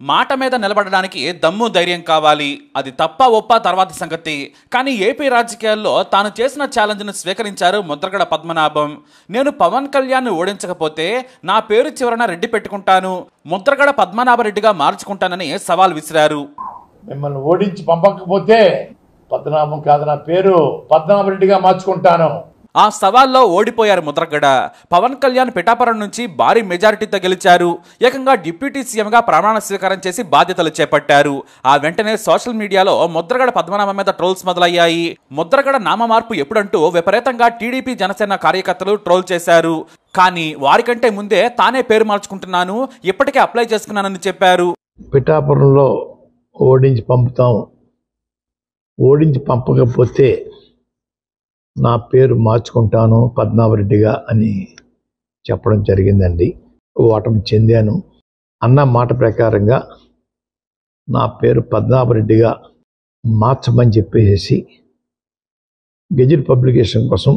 మాట మీద నిలబడడానికి దమ్ము ధైర్యం కావాలి. అది తప్ప ఒప్ప తర్వాత సంగతి. కానీ ఏపీ రాజకీయాల్లో తాను చేసిన ఛాలెంజ్ను స్వీకరించారు ముద్రగడ పద్మనాభం. నేను పవన్ కళ్యాణ్ను ఓడించకపోతే నా పేరు చివరన రెడ్డి పెట్టుకుంటాను, ముద్రగడ పద్మనాభరెడ్డిగా మార్చుకుంటానని సవాల్ విసిరారు. మిమ్మల్ని ఓడించి పంపకపోతే పద్మనాభం కాదు, నా పేరు పద్మనాభరెడ్డిగా మార్చుకుంటాను. ఆ సవాల్లో ఓడిపోయారు ముద్రగడ. పవన్ కళ్యాణ్ పిఠాపురం నుంచి భారీ మెజారిటీతో గెలిచారు. ఏకంగా డిప్యూటీ సీఎంగా ప్రమాణ స్వీకారం చేసి బాధ్యతలు చేపట్టారు. ఆ వెంటనే సోషల్ మీడియాలో ముద్రగడ పద్మనాభం మీద ట్రోల్స్ మొదలయ్యాయి. ముద్రగడ నామ మార్పు ఎప్పుడంటూ విపరీతంగా టీడీపీ జనసేన కార్యకర్తలు ట్రోల్ చేశారు. కానీ వారికంటే ముందే తానే పేరు మార్చుకుంటున్నాను, ఇప్పటికే అప్లై చేసుకున్నానని చెప్పారు. పిఠాపురంలో ఓడించి పంపుతాం, ఓడించి పంపకపోతే నా పేరు మార్చుకుంటాను పద్మనాభరెడ్డిగా అని చెప్పడం జరిగిందండి. ఓటమి చెందాను అన్న మాట ప్రకారంగా నా పేరు పద్మనాభరెడ్డిగా మార్చమని చెప్పేసి గెజిట్ పబ్లికేషన్ కోసం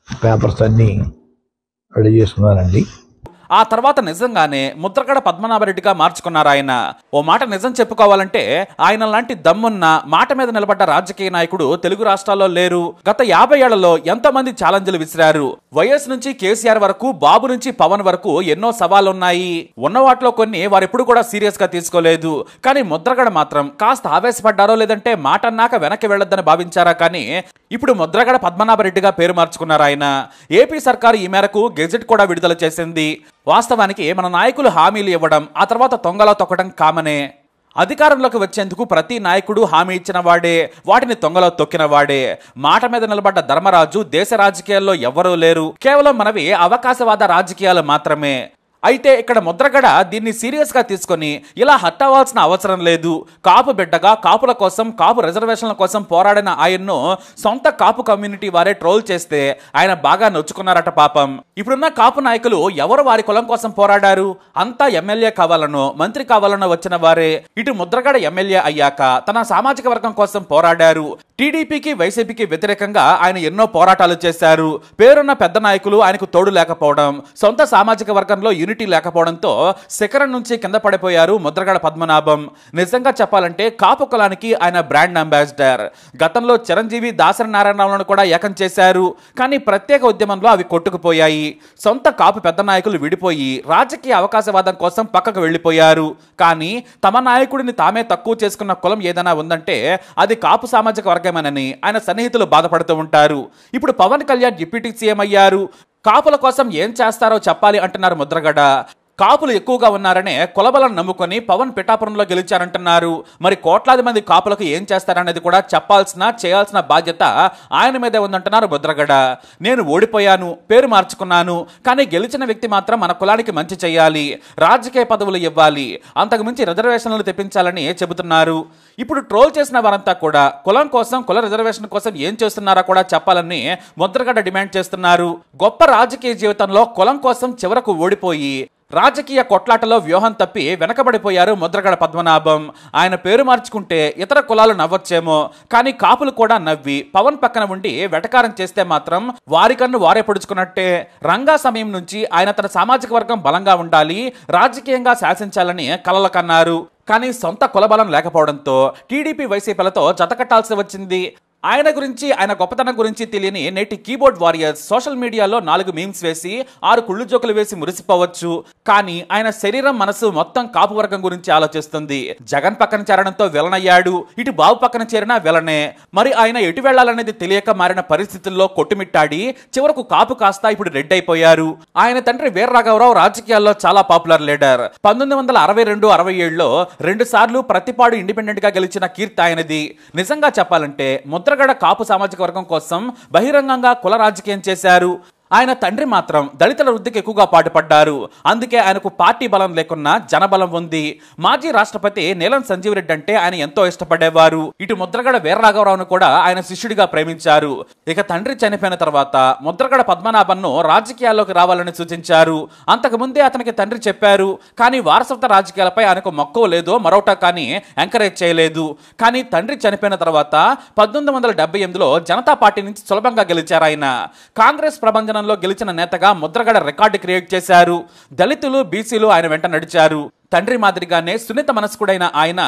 పేపర్స్ అన్నీ రెడీ చేసుకున్నానండి. ఆ తర్వాత నిజంగానే ముద్రగడ పద్మనాభరెడ్డిగా మార్చుకున్నారు ఆయన. ఓ మాట నిజం చెప్పుకోవాలంటే ఆయన లాంటి దమ్మున్న మాట మీద నిలబడ్డ రాజకీయ నాయకుడు తెలుగు రాష్ట్రాల్లో లేరు. గత 50 ఏళ్లలో ఎంతో మంది ఛాలెంజ్లు విసిరారు. వైఎస్ నుంచి కేసీఆర్ వరకు, బాబు నుంచి పవన్ వరకు ఎన్నో సవాళ్లు ఉన్నాయి. ఉన్న వాటిలో కొన్ని వారెప్పుడు కూడా సీరియస్ గా తీసుకోలేదు. కానీ ముద్రగడ మాత్రం కాస్త ఆవేశపడ్డారో లేదంటే మాట అన్నాక వెనక్కి వెళ్లొద్దని భావించారా కానీ ఇప్పుడు ముద్రగడ పద్మనాభరెడ్డిగా పేరు మార్చుకున్నారు ఆయన. ఏపీ సర్కారు ఈ మేరకు గెజెట్ కూడా విడుదల చేసింది. వాస్తవానికి మన నాయకులు హామీలు ఇవ్వడం, ఆ తర్వాత తొంగలో తొక్కడం కామనే. అధికారంలోకి వచ్చేందుకు ప్రతి నాయకుడు హామీ ఇచ్చిన వాడే, వాటిని తొంగలో తొక్కిన వాడే. మాట మీద నిలబడ్డ ధర్మరాజు దేశ రాజకీయాల్లో ఎవ్వరూ లేరు. కేవలం మనవి అవకాశవాద రాజకీయాలు మాత్రమే. అయితే ఇక్కడ ముద్రగడ దీన్ని సీరియస్ గా తీసుకొని ఇలా హర్ట్ అవ్వాల్సిన అవసరం లేదు. కాపు బిడ్డగా కాపుల కోసం, కాపు రిజర్వేషన్ల కోసం పోరాడిన ఆయన్ను సొంత కాపు కమ్యూనిటీ వారే ట్రోల్ చేస్తే ఆయన బాగా నొచ్చుకున్నారట పాపం. ఇప్పుడున్న కాపు నాయకులు ఎవరు వారి కులం కోసం పోరాడారు? అంతా ఎమ్మెల్యే కావాలనో మంత్రి కావాలనో వచ్చిన వారే. ఇటు ముద్రగడ ఎమ్మెల్యే అయ్యాక తన సామాజిక వర్గం కోసం పోరాడారు. టీడీపీకి వైసీపీకి వ్యతిరేకంగా ఆయన ఎన్నో పోరాటాలు చేశారు. పేరున్న పెద్ద నాయకులు ఆయనకు తోడు లేకపోవడం, సొంత సామాజిక వర్గంలో యూనిటీ లేకపోవడంతో శిఖరం నుంచి కింద పడిపోయారు ముద్రగడ పద్మనాభం. నిజంగా చెప్పాలంటే కాపు కులానికి ఆయన బ్రాండ్ అంబాసిడర్. గతంలో చిరంజీవి, దాసరి నారాయణరావులను కూడా ఏకం చేశారు. కానీ ప్రత్యేక ఉద్యమంలో అవి కొట్టుకుపోయాయి. సొంత కాపు పెద్ద నాయకులు విడిపోయి రాజకీయ అవకాశవాదం కోసం పక్కకు వెళ్లిపోయారు. కానీ తమ నాయకుడిని తామే తక్కువ చేసుకున్న కులం ఏదైనా ఉందంటే అది కాపు సామాజిక వర్గమేనని ఆయన సన్నిహితులు బాధపడుతూ ఉంటారు. ఇప్పుడు పవన్ కళ్యాణ్ డిప్యూటీ సీఎం అయ్యారు. కాపుల కోసం ఏం చేస్తారో చెప్పాలి అంటున్నారు ముద్రగడ. కాపులు ఎక్కువగా ఉన్నారనే కులబలను నమ్ముకొని పవన్ పిఠాపురంలో గెలిచారంటున్నారు. మరి కోట్లాది మంది కాపులకు ఏం చేస్తారనేది కూడా చెప్పాల్సిన, చేయాల్సిన బాధ్యత ఆయన మీదే ఉందంటున్నారు ముద్రగడ. నేను ఓడిపోయాను, పేరు మార్చుకున్నాను, కానీ గెలిచిన వ్యక్తి మాత్రం మన కులానికి మంచి చేయాలి, రాజకీయ పదవులు ఇవ్వాలి, అంతకుమించి రిజర్వేషన్లు తెప్పించాలని చెబుతున్నారు. ఇప్పుడు ట్రోల్ చేసిన వారంతా కూడా కులం కోసం, కుల రిజర్వేషన్ కోసం ఏం చేస్తున్నారో కూడా చెప్పాలని ముద్రగడ డిమాండ్ చేస్తున్నారు. గొప్ప రాజకీయ జీవితంలో కులం కోసం చివరకు ఓడిపోయి రాజకీయ కొట్లాటలో వ్యూహం తప్పి వెనకబడిపోయారు ముద్రగడ పద్మనాభం. ఆయన పేరు మార్చుకుంటే ఇతర కులాలు నవ్వొచ్చేమో, కానీ కాపులు కూడా నవ్వి పవన్ పక్కన ఉండి వెటకారం చేస్తే మాత్రం వారికన్ను వారే పొడుచుకున్నట్టే. రంగా సమయం నుంచి ఆయన తన సామాజిక వర్గం బలంగా ఉండాలి, రాజకీయంగా శాసించాలని కలలు కన్నారు. కానీ సొంత కులబలం లేకపోవడంతో టీడీపీ వైసీపీలతో జతకట్టాల్సి వచ్చింది. ఆయన గురించి, ఆయన గొప్పతనం గురించి తెలియని నేటి కీబోర్డ్ వారియర్స్ సోషల్ మీడియాలో 4 మీమ్స్ వేసి 6 కుళ్ళు జోకులు వేసి మురిసిపోవచ్చు. కానీ ఆయన శరీరం, మనసు మొత్తం కాపు వర్గం గురించి ఆలోచిస్తుంది. జగన్ పక్కన చేరడంతో విలనయ్యాడు, ఇటు బాబు పక్కన చేరినా విలనే. మరి ఆయన ఎటు వెళ్లాలనేది తెలియక మారిన పరిస్థితుల్లో కొట్టుమిట్టాడి చివరకు కాపు కాస్త ఇప్పుడు రెడ్ అయిపోయారు. ఆయన తండ్రి వీర రాఘవరావు రాజకీయాల్లో చాలా పాపులర్ లీడర్. 1962-67లో 2 సార్లు ప్రతిపాడు ఇండిపెండెంట్ గా గెలిచిన కీర్తి ఆయనది. నిజంగా చెప్పాలంటే ముద్రగడ కాపు సామాజిక వర్గం కోసం బహిరంగంగా కుల రాజకీయం చేశారు. ఆయన తండ్రి మాత్రం దళితుల వృద్ధికి ఎక్కువగా పాటుపడ్డారు. అందుకే ఆయనకు పార్టీ బలం లేకున్నా జనబలం ఉంది. మాజీ రాష్ట్రపతి నీలం సంజీవ్ రెడ్డి అంటే ఆయన ఎంతో ఇష్టపడేవారు. ఇటు ముద్రగడ వీర రాఘవరావును కూడా ఆయన శిష్యుడిగా ప్రేమించారు. ఇక తండ్రి చనిపోయిన తర్వాత ముద్రగడ పద్మనాభన్ను రాజకీయాల్లోకి రావాలని సూచించారు. అంతకుముందే అతనికి తండ్రి చెప్పారు. కానీ వారసత్వ రాజకీయాలపై ఆయనకు మక్కువ లేదో మరోటా కానీ ఎంకరేజ్ చేయలేదు. కానీ తండ్రి చనిపోయిన తర్వాత 1978లో జనతా పార్టీ నుంచి సులభంగా గెలిచారు ఆయన. కాంగ్రెస్ ప్రభంజనం నిబంధనలో గెలిచిన నేతగా ముద్రగడ రికార్డు క్రియేట్ చేశారు. దళితులు, బీసీలు ఆయన వెంట నడిచారు. తండ్రి మాదిరిగానే సున్నిత మనస్కుడైన ఆయన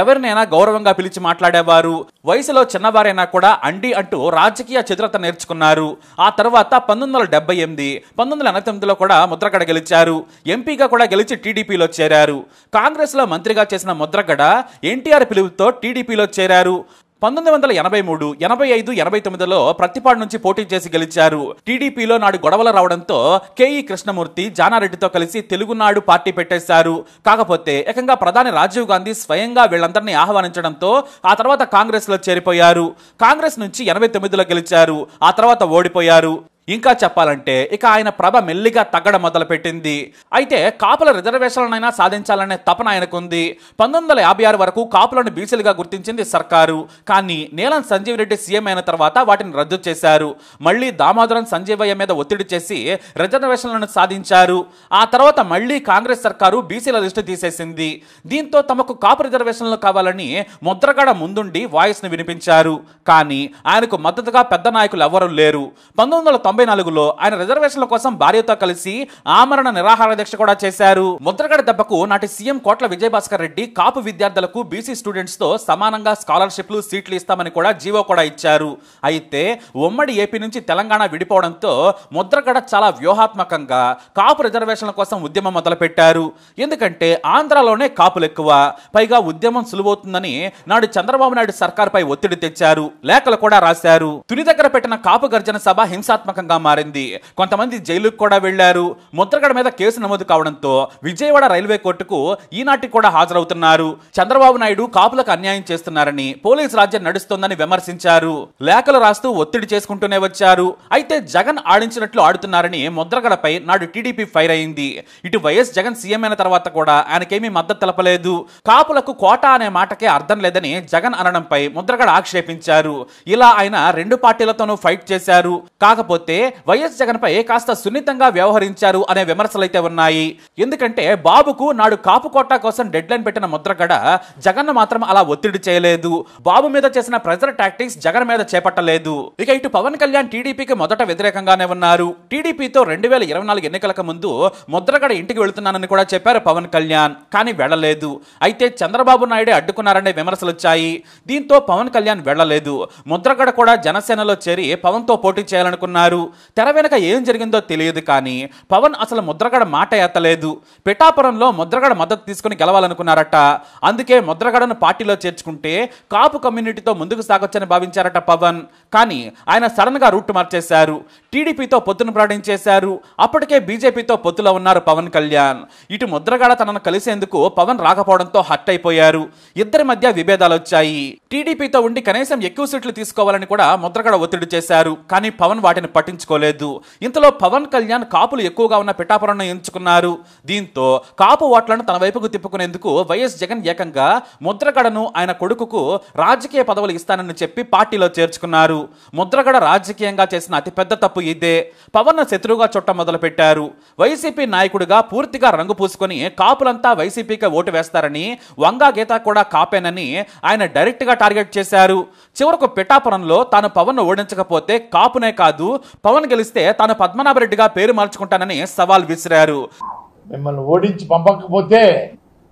ఎవరినైనా గౌరవంగా పిలిచి మాట్లాడేవారు. వయసులో చిన్నవారైనా కూడా అండి అంటూ రాజకీయ చతురత నేర్చుకున్నారు. ఆ తర్వాత 1978, 1989లో కూడా ముద్రగడ గెలిచారు. ఎంపీగా కూడా గెలిచి టీడీపీలో చేరారు. కాంగ్రెస్ లో మంత్రిగా చేసిన ముద్రగడ ఎన్టీఆర్ పిలుపుతో టీడీపీలో చేరారు. 1983, 85, 89లో ప్రతిపాడు నుంచి పోటీ చేసి గెలిచారు. టీడీపీలో నాడు గొడవలు రావడంతో కేఈ కృష్ణమూర్తి, జానారెడ్డితో కలిసి తెలుగునాడు పార్టీ పెట్టేశారు. కాకపోతే ఏకంగా ప్రధాని రాజీవ్ గాంధీ స్వయంగా వీళ్ళందరినీ ఆహ్వానించడంతో ఆ తర్వాత కాంగ్రెస్ లో చేరిపోయారు. కాంగ్రెస్ నుంచి 89లో గెలిచారు. ఆ తర్వాత ఓడిపోయారు. ఇంకా చెప్పాలంటే ఇక ఆయన ప్రభ మెల్లిగా తగ్గడం మొదలుపెట్టింది. అయితే కాపుల రిజర్వేషన్లనైనా సాధించాలనే తపన ఆయనకుంది. 1956 వరకు కాపులను బీసీలుగా గుర్తించింది సర్కారు. కానీ నీలం సంజీవ్ రెడ్డి సీఎం అయిన తర్వాత వాటిని రద్దు చేశారు. మళ్లీ దామోదరం సంజీవయ్య మీద ఒత్తిడి చేసి రిజర్వేషన్లను సాధించారు. ఆ తర్వాత మళ్లీ కాంగ్రెస్ సర్కారు బీసీల లిస్టు తీసేసింది. దీంతో తమకు కాపు రిజర్వేషన్లు కావాలని ముద్రగడ ముందుండి వాయిస్ ని వినిపించారు. కానీ ఆయనకు మద్దతుగా పెద్ద నాయకులు ఎవరూ లేరు. 1994లో ఆయన రిజర్వేషన్ల కోసం భార్యతో కలిసి ఆమరణ నిరాహార దీక్ష కూడా చేశారు. ముద్రగడ దెబ్బకు నాటి సీఎం కోట్ల విజయభాస్కర్ రెడ్డి కాపు విద్యార్థులకు బీసీ స్టూడెంట్స్ తో సమానంగా స్కాలర్షిప్లు, సీట్లు ఇస్తామని కూడా జీవో కూడా ఇచ్చారు. అయితే ఉమ్మడి ఏపీ నుంచి తెలంగాణ విడిపోవడంతో ముద్రగడ చాలా వ్యూహాత్మకంగా కాపు రిజర్వేషన్ల కోసం ఉద్యమం మొదలుపెట్టారు. ఎందుకంటే ఆంధ్రాలోనే కాపులు ఎక్కువ, పైగా ఉద్యమం సులువవుతుందని నాడు చంద్రబాబు నాయుడు సర్కార్పై ఒత్తిడి తెచ్చారు. లేఖలు కూడా రాశారు. తుని దగ్గర పెట్టిన కాపు గర్జన సభ హింసాత్మకంగా మారింది. కొంతమంది జైలుకు కూడా వెళ్లారు. ముద్రగడ మీద కేసు నమోదు కావడంతో విజయవాడ రైల్వే కోర్టుకు ఈనాటికి కూడా హాజరవుతున్నారు. చంద్రబాబు నాయుడు కాపులకు అన్యాయం చేస్తున్నారని, పోలీసు రాజ్యం నడుస్తోందని విమర్శించారు. లేఖలు రాస్తూ ఒత్తిడి చేసుకుంటూనే వచ్చారు. అయితే జగన్ ఆడించినట్లు ఆడుతున్నారని ముద్రగడపై నాడు టీడీపీ ఫైర్ అయింది. ఇటు వైఎస్ జగన్ సీఎం అయిన తర్వాత కూడా ఆయనకేమీ మద్దతు తెలపలేదు. కాపులకు కోటా అనే మాటకే అర్థం లేదని జగన్ అనడంపై ముద్రగడ ఆక్షేపించారు. ఇలా ఆయన రెండు పార్టీలతోనూ ఫైట్ చేశారు. కాకపోతే వైఎస్ జగన్ పై కాస్త సున్నితంగా వ్యవహరించారు అనే విమర్శలైతే ఉన్నాయి. ఎందుకంటే బాబుకు నాడు కాపు కోటా కోసం డెడ్ లైన్ పెట్టిన ముద్రగడ జగన్ మాత్రం అలా ఒత్తిడి చేయలేదు. బాబు మీద చేసిన ప్రెజర్ టాక్టిక్స్ జగన్ మీద చేపట్టలేదు. ఇక ఇటు పవన్ కళ్యాణ్ టీడీపీకి మొదట వ్యతిరేకంగానే ఉన్నారు. టీడీపీతో 2024 ఎన్నికలకు ముందు ముద్రగడ ఇంటికి వెళుతున్నానని కూడా చెప్పారు పవన్ కళ్యాణ్. కానీ వెళ్లలేదు. అయితే చంద్రబాబు నాయుడే అడ్డుకున్నారనే విమర్శలు వచ్చాయి. దీంతో పవన్ కళ్యాణ్ వెళ్లలేదు. ముద్రగడ కూడా జనసేనలో చేరి పవన్ తో పోటీ చేయాలనుకున్నారు. తెర వెనక ఏం జరిగిందో తెలియదు. కానీ పవన్ అసలు ముద్రగడ మాట ఎత్తలేదు. పిఠాపురంలో ముద్రగడ మద్దతు తీసుకుని గెలవాలనుకున్నారట. అందుకే ముద్రగడను పార్టీలో చేర్చుకుంటే కాపు కమ్యూనిటీతో ముందుకు సాగొచ్చని భావించారట పవన్. కానీ ఆయన సడన్ గా రూట్ మార్చేశారు. టీడీపీతో పొత్తును ప్రకటించేశారు. అప్పటికే బీజేపీతో పొత్తులో ఉన్నారు పవన్ కళ్యాణ్. ఇటు ముద్రగడ తనను కలిసేందుకు పవన్ రాకపోవడంతో హర్ట్ అయిపోయారు. ఇద్దరి మధ్య విభేదాలు వచ్చాయి. టీడీపీతో ఉండి కనీసం ఎక్కువ సీట్లు తీసుకోవాలని కూడా ముద్రగడ ఒత్తిడి చేశారు. కానీ పవన్ వాటిని పట్టించుకోలేదు. ఇంతలో పవన్ కళ్యాణ్ కాపులు ఎక్కువగా ఉన్న పిఠాపురం ఎంచుకున్నారు. దీంతో కాపు ఓట్లను తన వైపుకు తిప్పుకునేందుకు వైఎస్ జగన్ ఏకంగా ముద్రగడను ఆయన కొడుకుకు రాజకీయ పదవులు ఇస్తానని చెప్పి పార్టీలో చేర్చుకున్నారు. ముద్రగడ రాజకీయంగా చేసిన అతిపెద్ద తప్పు ఇదే. పవన్ శత్రువుగా చుట్టం మొదలు పెట్టారు. వైసీపీ నాయకుడిగా పూర్తిగా రంగు పూసుకొని కాపులంతా వైసీపీకి ఓటు వేస్తారని, వంగా గీత కూడా కాపేనని ఆయన డైరెక్ట్ గా టార్గెట్ చేశారు. చివరకు పిఠాపురంలో తాను పవన్ ఓడించకపోతే కాపునే కాదు, పవన్ గెలిస్తే తాను పద్మనాభరెడ్డిగా పేరు మార్చుకుంటానని సవాల్ విసిరారు. మిమ్మల్ని ఓడించి పంపకపోతే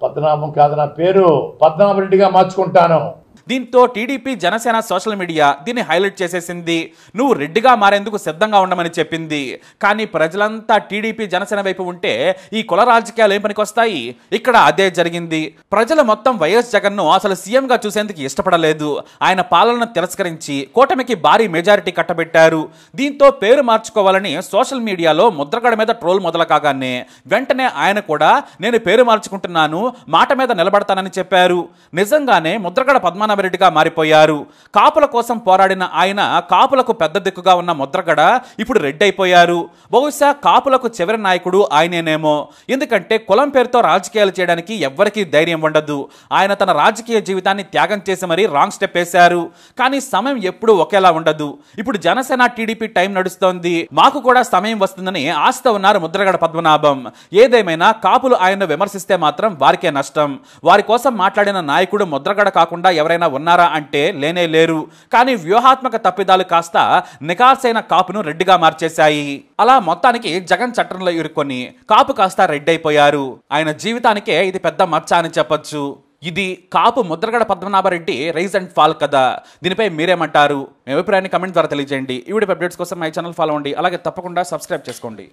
పద్మనాభం కాదు నా పేరు, పద్మనాభరెడ్డిగా మార్చుకుంటాను. దీంతో టీడీపీ, జనసేన సోషల్ మీడియా దీన్ని హైలైట్ చేసేసింది. నువ్వు రెడ్డిగా మారేందుకు సిద్ధంగా ఉండమని చెప్పింది. కానీ ప్రజలంతా టీడీపీ, జనసేన వైపు ఉంటే ఈ కుల రాజకీయాలు ఏం పనికొస్తాయి? ఇక్కడ అదే జరిగింది. ప్రజలు మొత్తం వైఎస్ జగన్ ను అసలు సీఎం గా చూసేందుకు ఇష్టపడలేదు. ఆయన పాలనను తిరస్కరించి కూటమికి భారీ మెజారిటీ కట్టబెట్టారు. దీంతో పేరు మార్చుకోవాలని సోషల్ మీడియాలో ముద్రగడ మీద ట్రోల్ మొదలు కాగానే వెంటనే ఆయన కూడా నేను పేరు మార్చుకుంటున్నాను, మాట మీద నిలబడతానని చెప్పారు. నిజంగానే ముద్రగడ పద్మనాభరెడ్డిగా మారిపోయారు. కాపుల కోసం పోరాడిన ఆయన కాపులకు పెద్ద దిక్కుగా ఉన్న ముద్రగడ ఇప్పుడు రెడ్డి అయిపోయారు. బహుశా కాపులకు చివరి నాయకుడు ఆయనేనేమో. ఎందుకంటే కులం పేరుతో రాజకీయాలు చేయడానికి ఎవ్వరికీ ధైర్యం ఉండదు. ఆయన తన రాజకీయ జీవితాన్ని త్యాగం చేసి మరీ రాంగ్ స్టెప్ వేశారు. కానీ సమయం ఎప్పుడూ ఒకేలా ఉండదు. ఇప్పుడు జనసేన, టీడీపీ టైం నడుస్తోంది. మాకు కూడా సమయం వస్తుందని ఆశతో ఉన్నారు ముద్రగడ పద్మనాభం. ఏదేమైనా కాపులు ఆయన్ను విమర్శిస్తే మాత్రం వారికే నష్టం. వారి కోసం మాట్లాడిన నాయకుడు ముద్రగడ కాకుండా ఎవరైనా ఎవరైనా ఉన్నారా అంటే లేనే లేరు. కానీ వ్యూహాత్మక తప్పిదాలు కాస్త నికార్సైన కాపును రెడ్డిగా మార్చేశాయి. అలా మొత్తానికి జగన్ చట్టంలో ఇరుక్కొని కాపు కాస్త రెడ్డి అయిపోయారు. ఆయన జీవితానికే ఇది పెద్ద మచ్చ అని చెప్పొచ్చు. ఇది Kapu Mudragada Padmanabhareddy rise and fall కదా. దీనిపై మీరేమంటారు? మీ అభిప్రాయాన్ని కమెంట్ ద్వారా తెలియజేయండి. ఈ వీడియో అప్డేట్స్ కోసం మై ఛానల్ ఫాలో అవ్వండి. అలాగే తప్పకుండా సబ్స్క్రైబ్ చేసుకోండి.